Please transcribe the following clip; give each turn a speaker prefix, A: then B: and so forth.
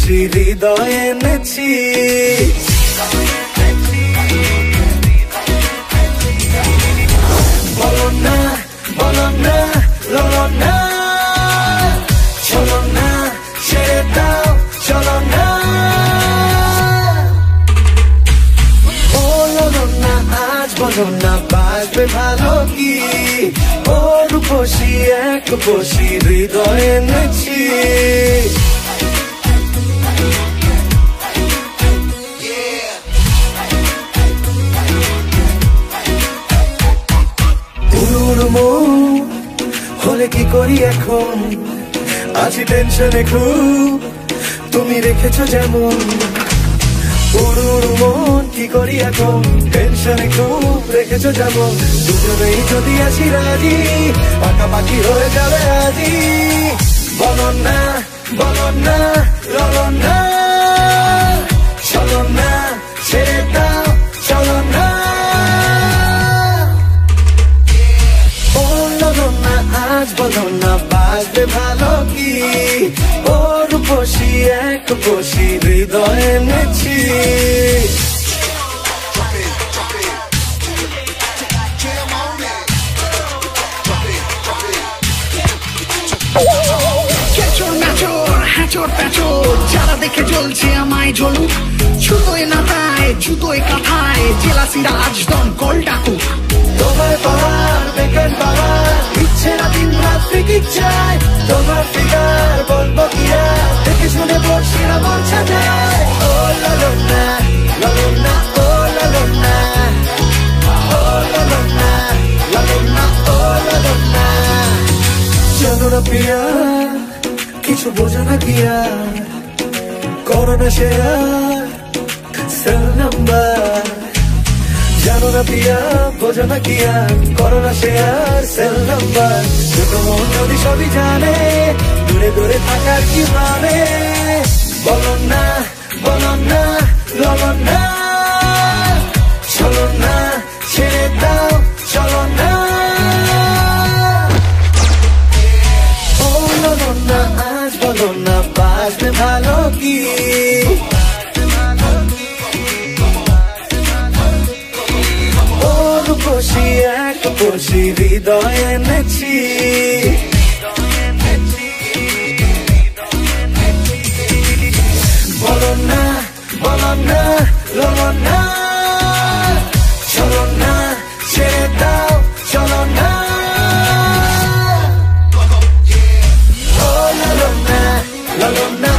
A: খুশি হৃদয়ে এনেছি। বলো না বলো না ললো না, চলো না ছেড়ে দাও চলো না। ও ললো না আজ বলো না বাসবে ভালো কি, ও রূপসী এক রূপসী হৃদয়ে এনেছি। হলে কি করি এখন, আছি টেনশনে খুব, তুমি রেখেছো যেমন। উড়ুর মন কি করি এখন, টেনশনে খুব রেখেছো যেমন। দুজনেই যদি আসি রাজি, পাকাপাকি হয়ে যাবে আজি। বলো না বলো না ললো না, চলো না ছেড়ে দাও চলো না। আজ বলো না বাসবে ভালো কি, ও রূপসী এক রূপসী হৃদয়ে এনেছি।
B: যারা দেখে জ্বলছে আমায় জ্বলুক, ছুতোয় নাতায় জুতোয় কাঁথায় জেলাসিরা আজ দম কল ডাকুক।
A: তোমায় পাওয়ার বেকেন পাওয়ার ইচ্ছে না দিন রাত ফিকির চাই, তোমার ফিগার বলবো কি আর, দেখে শুনে বসি না মন সাজায়। ও ললো না ললো না ও ললো না, ও ললো না ললো না ও ললো না। জানো না প্রিয়া কিছু বোঝো না কি আর, করো না শেয়ার সেল নাম্বার। জানো না প্রিয়া বোঝো না কি আর, করো না শেয়ার সেল নাম্বার। দুটো মন যদি সবই জানে, দূরে দূরে থাকার কি মানে। বলো না বলো না ললো না, চলো না ছেড়ে দাও চলো না। ও ললো না আজ বলো না বাসবে ভালো কি, রূপসী এক রূপসী হৃদয়ে এনেছি। বলো না বলো না ললো না, চলো না ছেড়ে দাও চলো না। ও ললো না ললো না